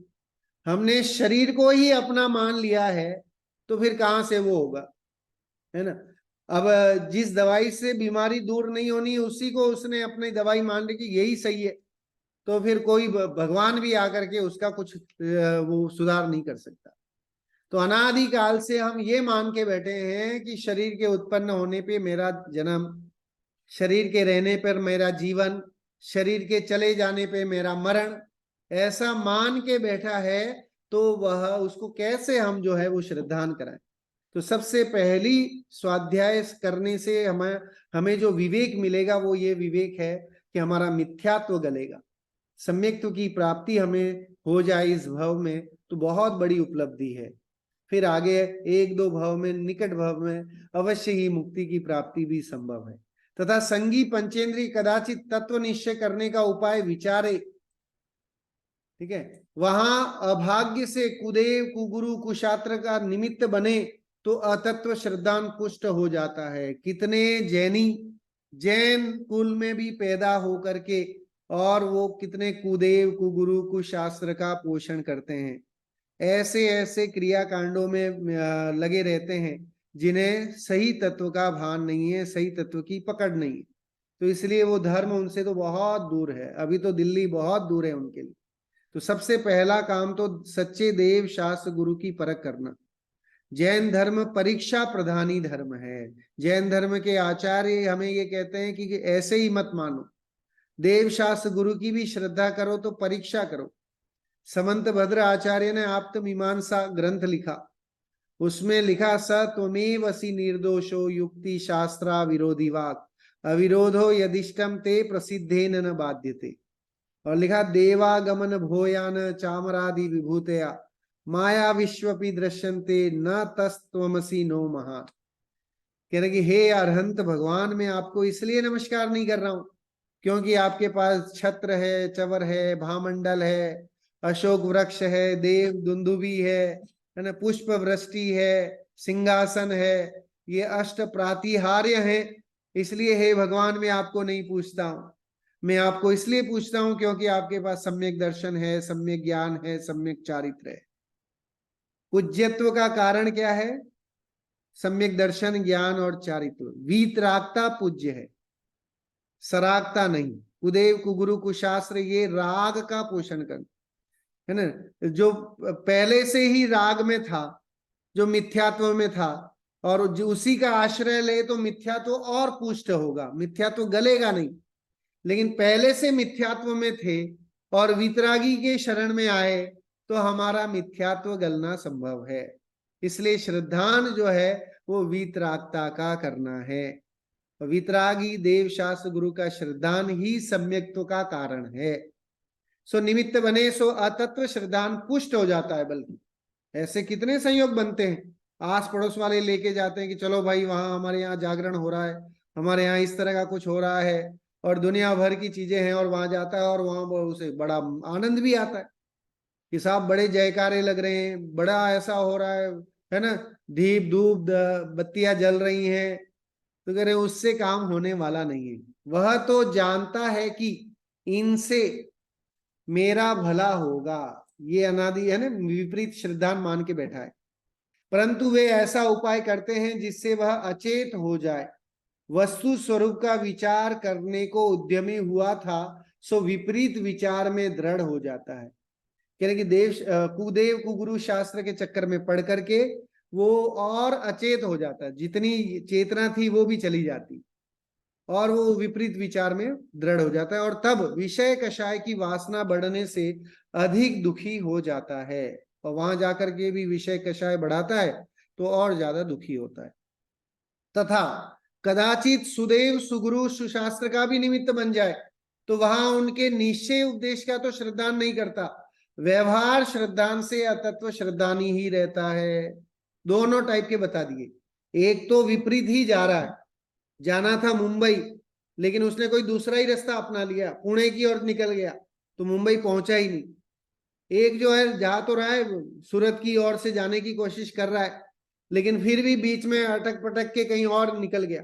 हमने शरीर को ही अपना मान लिया है, तो फिर कहां से वो होगा, है ना। अब जिस दवाई से बीमारी दूर नहीं होनी उसी को उसने अपनी दवाई मान ली कि यही सही है, तो फिर कोई भगवान भी आकर के उसका कुछ वो सुधार नहीं कर सकता। तो अनादिकाल से हम ये मान के बैठे हैं कि शरीर के उत्पन्न होने पे मेरा जन्म, शरीर के रहने पर मेरा जीवन, शरीर के चले जाने पे मेरा मरण, ऐसा मान के बैठा है, तो वह उसको कैसे हम जो है वो श्रद्धान कराएं? तो सबसे पहली स्वाध्याय करने से हमें जो विवेक मिलेगा वो ये विवेक है कि हमारा मिथ्यात्व गलेगा, सम्यक्त्व की प्राप्ति हमें हो जाए इस भव में, तो बहुत बड़ी उपलब्धि है। फिर आगे एक दो भव में, निकट भव में अवश्य ही मुक्ति की प्राप्ति भी संभव है। तथा संगी पंचेंद्रिय कदाचित तत्व निश्चय करने का उपाय विचारे, ठीक है, वहां अभाग्य से कुदेव कुगुरु कुशात्र का निमित्त बने तो अतत्व श्रद्धान पुष्ट हो जाता है। कितने जैनी जैन कुल में भी पैदा हो करके और वो कितने कुदेव कुगुरु कुशास्त्र का पोषण करते हैं, ऐसे ऐसे क्रियाकांडों में लगे रहते हैं जिन्हें सही तत्व का भान नहीं है, सही तत्व की पकड़ नहीं है। तो इसलिए वो धर्म उनसे तो बहुत दूर है, अभी तो दिल्ली बहुत दूर है उनके लिए। तो सबसे पहला काम तो सच्चे देव शास्त्र गुरु की परख करना। जैन धर्म परीक्षा प्रधानी धर्म है। जैन धर्म के आचार्य हमें ये कहते हैं कि ऐसे ही मत मानो, देव शास्त्र गुरु की भी श्रद्धा करो तो परीक्षा करो। समंत भद्र आचार्य ने आप्तमीमांसा ग्रंथ लिखा, उसमें लिखा स त्वमेवसि निर्दोषो युक्ति शास्त्रा विरोधी वाक अविरोधो यदिष्टम ते प्रसिद्धेन न बाध्यते। और लिखा देवागमन भोयान चामरादि विभूतया माया विश्वपि दृश्यन्ते न तस्त्वमसि नो महा। कह रहे कि हे अरहंत भगवान, मैं आपको इसलिए नमस्कार नहीं कर रहा हूं क्योंकि आपके पास छत्र है, चवर है, भामंडल है, अशोक वृक्ष है, देव दुंदुबी है ना, पुष्प वृष्टि है, सिंहासन है, ये अष्ट प्रातिहार्य है, इसलिए हे भगवान मैं आपको नहीं पूछता हूं। मैं आपको इसलिए पूछता हूं क्योंकि आपके पास सम्यक दर्शन है, सम्यक ज्ञान है, सम्यक चारित्र है। पूज्यत्व का कारण क्या है? सम्यक दर्शन, ज्ञान और चारित्र। वीतरागता पूज्य है, सरागता नहीं। कुदेव कुगुरु कुशास्त्र ये राग का पोषण कर, है ना, जो पहले से ही राग में था, जो मिथ्यात्व में था, और उसी का आश्रय ले तो मिथ्यात्व और पुष्ट होगा, मिथ्यात्व गलेगा नहीं। लेकिन पहले से मिथ्यात्व में थे और वितरागी के शरण में आए तो हमारा मिथ्यात्व गलना संभव है। इसलिए श्रद्धान जो है वो वीतरागता का करना है। वितरागी देव शास्त्र गुरु का श्रद्धान ही सम्यक्त्व का कारण है। सो निमित्त बने सो अतत्व श्रद्धान पुष्ट हो जाता है। बल्कि ऐसे कितने संयोग बनते हैं, आस पड़ोस वाले लेके जाते हैं कि चलो भाई वहां हमारे यहाँ जागरण हो रहा है, हमारे यहाँ इस तरह का कुछ हो रहा है, और दुनिया भर की चीजें हैं, और वहां जाता है और वहां उसे बड़ा आनंद भी आता है कि साहब बड़े जयकारे लग रहे हैं, बड़ा ऐसा हो रहा है ना, दीप धूप बत्तियां जल रही हैं। तो कह रहे उससे काम होने वाला नहीं है। वह तो जानता है कि इनसे मेरा भला होगा, ये अनादि है ना, विपरीत श्रद्धान मान के बैठा है, परंतु वे ऐसा उपाय करते हैं जिससे वह अचेत हो जाए। वस्तु स्वरूप का विचार करने को उद्यमी हुआ था, सो विपरीत विचार में दृढ़ हो जाता है। कह रहे कि कुदेव कुगुरु शास्त्र के चक्कर में पढ़ करके वो और अचेत हो जाता है, जितनी चेतना थी वो भी चली जाती, और वो विपरीत विचार में दृढ़ हो जाता है, और तब विषय कषाय की वासना बढ़ने से अधिक दुखी हो जाता है। और वहां जाकर के भी विषय कषाय बढ़ाता है तो और ज्यादा दुखी होता है। तथा कदाचित सुदेव सुगुरु सुशास्त्र का भी निमित्त बन जाए तो वहां उनके निश्चय उपदेश का तो श्रद्धान नहीं करता, व्यवहार श्रद्धान से अतत्व श्रद्धानी ही रहता है। दोनों टाइप के बता दिए। एक तो विपरीत ही जा रहा है, जाना था मुंबई लेकिन उसने कोई दूसरा ही रास्ता अपना लिया, पुणे की ओर निकल गया तो मुंबई पहुंचा ही नहीं। एक जो है जा तो रहा है, सूरत की ओर से जाने की कोशिश कर रहा है, लेकिन फिर भी बीच में अटक पटक के कहीं और निकल गया।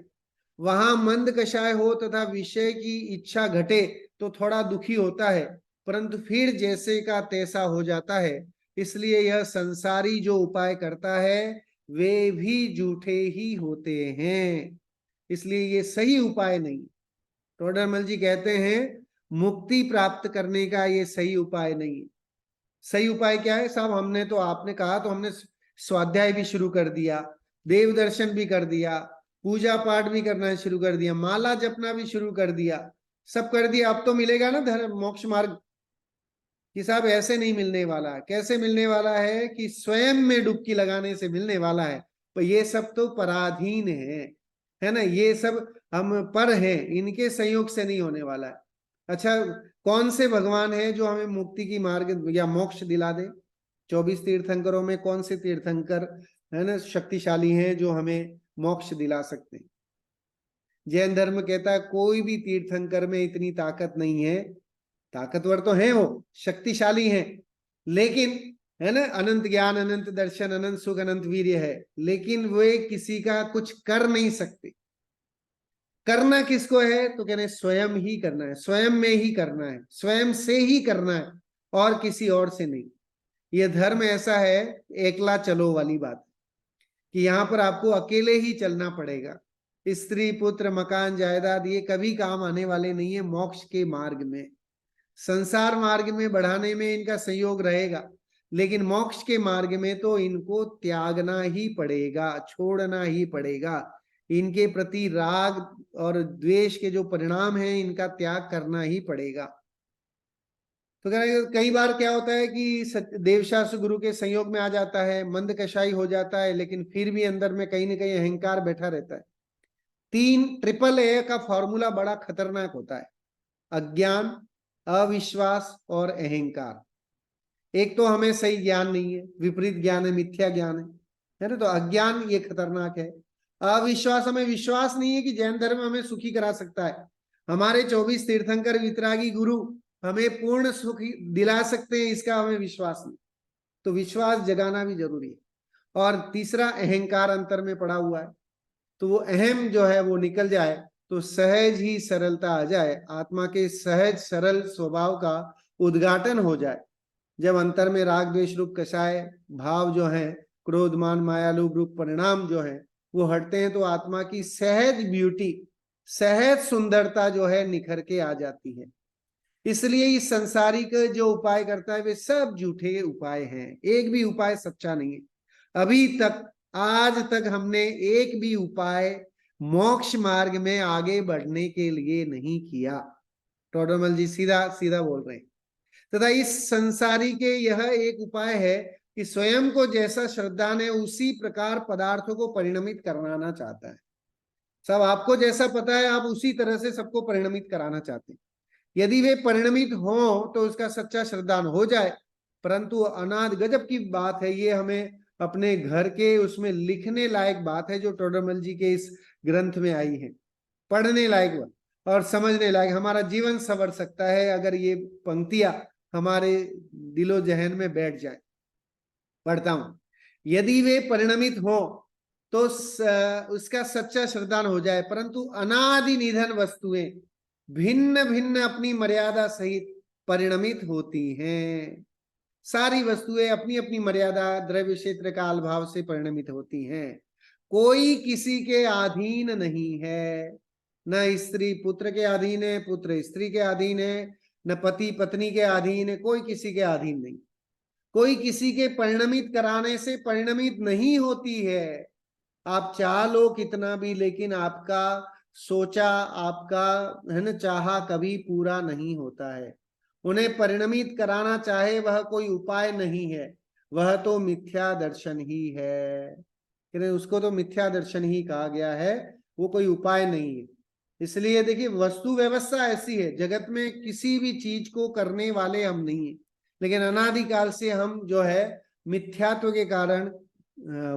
वहां मंद कषाय हो तथा विषय की इच्छा घटे तो थोड़ा दुखी होता है, परंतु फिर जैसे का तैसा हो जाता है। इसलिए यह संसारी जो उपाय करता है वे भी झूठे ही होते हैं, इसलिए ये सही उपाय नहीं। टोडरमल जी कहते हैं मुक्ति प्राप्त करने का ये सही उपाय नहीं है। सही उपाय क्या है साहब? हमने तो, आपने कहा तो हमने स्वाध्याय भी शुरू कर दिया, देव दर्शन भी कर दिया, पूजा पाठ भी करना शुरू कर दिया, माला जपना भी शुरू कर दिया, सब कर दिया, अब तो मिलेगा ना धर्म मोक्ष मार्ग? कि साहब ऐसे नहीं मिलने वाला। कैसे मिलने वाला है? कि स्वयं में डुबकी लगाने से मिलने वाला है। तो ये सब तो पराधीन है ना, ये सब हम पर हैं, इनके संयोग से नहीं होने वाला है। अच्छा, कौन से भगवान है जो हमें मुक्ति की मार्ग या मोक्ष दिला दे? 24 तीर्थंकरों में कौन से तीर्थंकर है ना शक्तिशाली हैं जो हमें मोक्ष दिला सकते हैं? जैन धर्म कहता है कोई भी तीर्थंकर में इतनी ताकत नहीं है। ताकतवर तो है, वो शक्तिशाली हैं, लेकिन है ना, अनंत ज्ञान, अनंत दर्शन, अनंत सुख, अनंत वीर्य है, लेकिन वे किसी का कुछ कर नहीं सकते। करना किसको है? तो कहने स्वयं ही करना है, स्वयं में ही करना है, स्वयं से ही करना है, और किसी और से नहीं। यह धर्म ऐसा है, एकला चलो वाली बात, कि यहां पर आपको अकेले ही चलना पड़ेगा। स्त्री पुत्र मकान जायदाद ये कभी काम आने वाले नहीं है मोक्ष के मार्ग में। संसार मार्ग में बढ़ाने में इनका सहयोग रहेगा, लेकिन मोक्ष के मार्ग में तो इनको त्यागना ही पड़ेगा, छोड़ना ही पड़ेगा। इनके प्रति राग और द्वेष के जो परिणाम हैं इनका त्याग करना ही पड़ेगा। तो कई बार क्या होता है कि देवशास्त्र गुरु के संयोग में आ जाता है, मंद कषाई हो जाता है, लेकिन फिर भी अंदर में कहीं ना कहीं अहंकार बैठा रहता है। 3 AAA का फॉर्मूला बड़ा खतरनाक होता है: अज्ञान, अविश्वास और अहंकार। एक तो हमें सही ज्ञान नहीं है, विपरीत ज्ञान है, मिथ्या ज्ञान है ना, तो अज्ञान ये खतरनाक है। अविश्वास, हमें विश्वास नहीं है कि जैन धर्म हमें सुखी करा सकता है, हमारे 24 तीर्थंकर वितरागी गुरु हमें पूर्ण सुख दिला सकते हैं, इसका हमें विश्वास नहीं। तो विश्वास जगाना भी जरूरी है। और तीसरा अहंकार अंतर में पड़ा हुआ है, तो वो अहम जो है वो निकल जाए तो सहज ही सरलता आ जाए, आत्मा के सहज सरल स्वभाव का उद्घाटन हो जाए। जब अंतर में राग द्वेष रूप कषाय भाव जो है, क्रोध मान माया लोभ रूप परिणाम जो है वो हटते हैं, तो आत्मा की सहज ब्यूटी, सहज सुंदरता जो है निखर के आ जाती है। इसलिए इस संसारिक जो उपाय करता है वे सब झूठे उपाय हैं, एक भी उपाय सच्चा नहीं है। अभी तक, आज तक हमने एक भी उपाय मोक्ष मार्ग में आगे बढ़ने के लिए नहीं किया। टोडरमल जी सीधा सीधा बोल रहे हैं। तथा इस संसारी के यह एक उपाय है कि स्वयं को जैसा श्रद्धा ने उसी प्रकार पदार्थों को परिणमित कराना चाहता है। सब आपको जैसा पता है आप उसी तरह से सबको परिणमित कराना चाहते हैं। यदि वे परिणमित हो तो उसका सच्चा श्रद्धान हो जाए। परंतु अनाद गजब की बात है, ये हमें अपने घर के उसमें लिखने लायक बात है जो टोडरमल जी के इस ग्रंथ में आई है, पढ़ने लायक बात और समझने लायक। हमारा जीवन संवर सकता है अगर ये पंक्तियां हमारे दिलो जहन में बैठ जाए। पढ़ता हूं, यदि वे परिणमित हो तो उसका सच्चा श्रद्धान हो जाए, परंतु अनादि निधन वस्तुएं भिन्न भिन्न अपनी मर्यादा सहित परिणमित होती हैं। सारी वस्तुएं अपनी अपनी मर्यादा द्रव्य क्षेत्र काल भाव से परिणमित होती हैं। कोई किसी के अधीन नहीं है, न स्त्री पुत्र के अधीन है, पुत्र स्त्री के अधीन है, न पति पत्नी के अधीन है, कोई किसी के अधीन नहीं। कोई किसी के परिणमित कराने से परिणमित नहीं होती है। आप चाह लो कितना भी, लेकिन आपका सोचा, आपका है ना चाहा कभी पूरा नहीं होता है। उन्हें परिणमित कराना चाहे वह कोई उपाय नहीं है, वह तो मिथ्या दर्शन ही है। उसको तो मिथ्या दर्शन ही कहा गया है, वो कोई उपाय नहीं है। इसलिए देखिए वस्तु व्यवस्था ऐसी है, जगत में किसी भी चीज को करने वाले हम नहीं है, लेकिन अनादिकाल से हम जो है मिथ्यात्व के कारण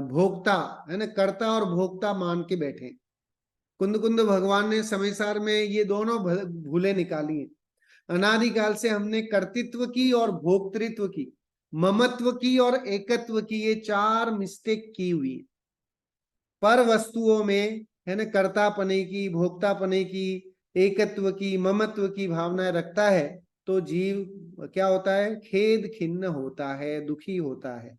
भोक्ता है ना, कर्ता और भोक्ता मान के बैठे। कुंद कुंद भगवान ने समय सार में ये दोनों भूले निकाली हैं। अनादिकाल से हमने कर्तृत्व की और भोक्तृत्व की, ममत्व की और एकत्व की, ये चार मिस्टेक की हुई। पर वस्तुओं में है ना कर्तापने की, भोक्तापने की, एकत्व की, ममत्व की भावनाएं रखता है तो जीव क्या होता है, खेद खिन्न होता है, दुखी होता है।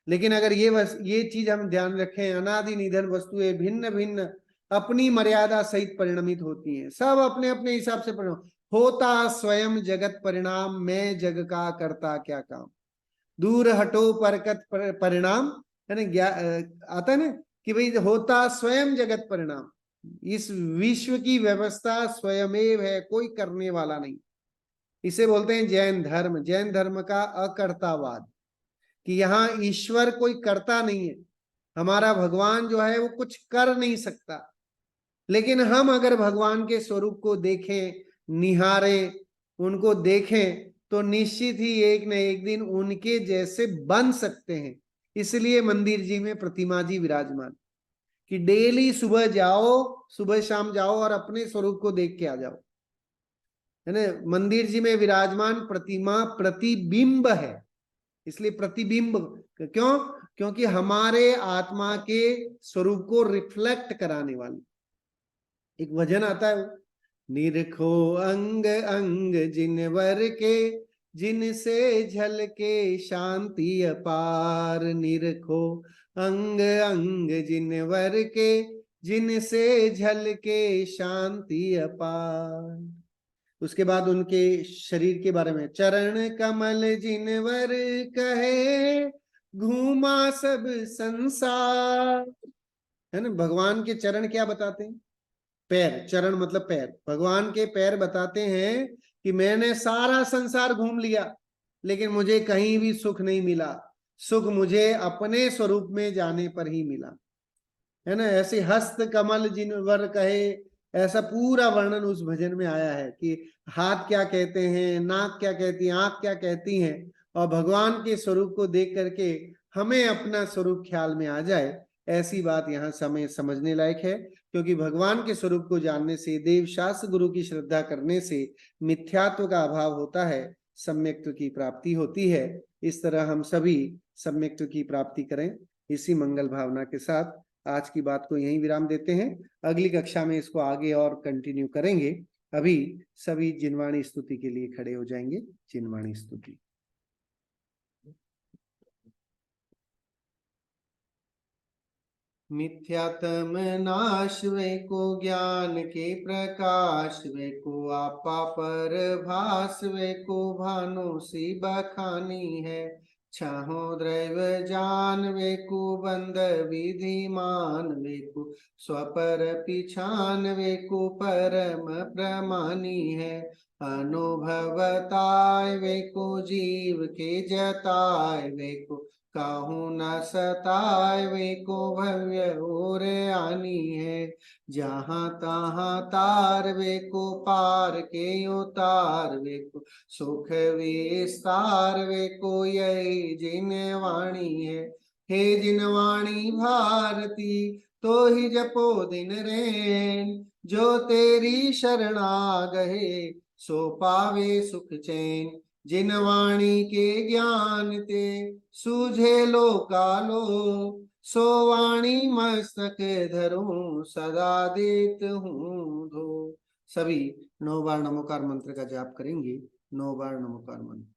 लेकिन अगर ये चीज हम ध्यान रखें, अनादि निधन वस्तुएं भिन्न भिन्न अपनी मर्यादा सहित परिणमित होती हैं, सब अपने अपने हिसाब से परिणाम होता, स्वयं जगत परिणाम, मैं जग का करता क्या काम, दूर हटो परकत परिणाम, है ना आता है ना कि भाई होता स्वयं जगत परिणाम। इस विश्व की व्यवस्था स्वयमेव है, कोई करने वाला नहीं। इसे बोलते हैं जैन धर्म, जैन धर्म का अकर्तावाद, कि यहाँ ईश्वर कोई करता नहीं है, हमारा भगवान जो है वो कुछ कर नहीं सकता। लेकिन हम अगर भगवान के स्वरूप को देखें, निहारें, उनको देखें तो निश्चित ही एक न एक दिन उनके जैसे बन सकते हैं। इसलिए मंदिर जी में प्रतिमा जी विराजमान, कि डेली सुबह जाओ, सुबह शाम जाओ और अपने स्वरूप को देख के आ जाओ, है ना। मंदिर जी में विराजमान प्रतिमा प्रतिबिंब है, इसलिए प्रतिबिंब क्यों, क्योंकि हमारे आत्मा के स्वरूप को रिफ्लेक्ट कराने वाली। एक भजन आता है, निरखो अंग अंग जिनवर के, जिनसे झलके शांति अपार, निरखो अंग अंग जिनवर के, जिनसे झलके शांति अपार। उसके बाद उनके शरीर के बारे में, चरण कमल जिनवर कहे, घूमा सब संसार, है ना। भगवान के चरण क्या बताते हैं, पैर, चरण मतलब पैर, भगवान के पैर बताते हैं कि मैंने सारा संसार घूम लिया लेकिन मुझे कहीं भी सुख नहीं मिला, सुख मुझे अपने स्वरूप में जाने पर ही मिला, है ना। ऐसे हस्त कमल जिनवर कहे, ऐसा पूरा वर्णन उस भजन में आया है कि हाथ क्या कहते हैं, नाक क्या कहती है, आंख क्या कहती हैं, और भगवान के स्वरूप को देख करके हमें अपना स्वरूप ख्याल में आ जाए, ऐसी बात यहाँ समय समझने लायक है। क्योंकि भगवान के स्वरूप को जानने से, देव शास्त्र गुरु की श्रद्धा करने से मिथ्यात्व का अभाव होता है, सम्यक्त्व की प्राप्ति होती है। इस तरह हम सभी सम्यक्त्व की प्राप्ति करें। इसी मंगल भावना के साथ आज की बात को यहीं विराम देते हैं। अगली कक्षा में इसको आगे और कंटिन्यू करेंगे। अभी सभी जिनवाणी स्तुति के लिए खड़े हो जाएंगे। जिनवाणी स्तुति। मिथ्यात्म नाश वे को ज्ञान के प्रकाश, वे को आपा पर भास, वे को भानु सी बखानी है, छहो द्रैव जान वेको बंद विधि मान वेको स्वपर पिछान वेको परम प्रमानी है। अनुभवताय वेको जीव के जताय वेको काहू न सताय वेको भव्य और आनी है। जहाँ तहाँ तार वेको पार के उतार वेको सुख विस्तार वेको यही जिन वाणी है। हे जिन वाणी भारती तो ही जपो दिन रैन जो तेरी शरणा गए सो पावे सुख चैन। जिन वाणी के ज्ञान ते सूझे लो कालो सो वाणी मस्तक धरूं सदा देत हूँ धो। सभी 9 बार नमोकार मंत्र का जाप करेंगे। 9 बार नमोकार मंत्र।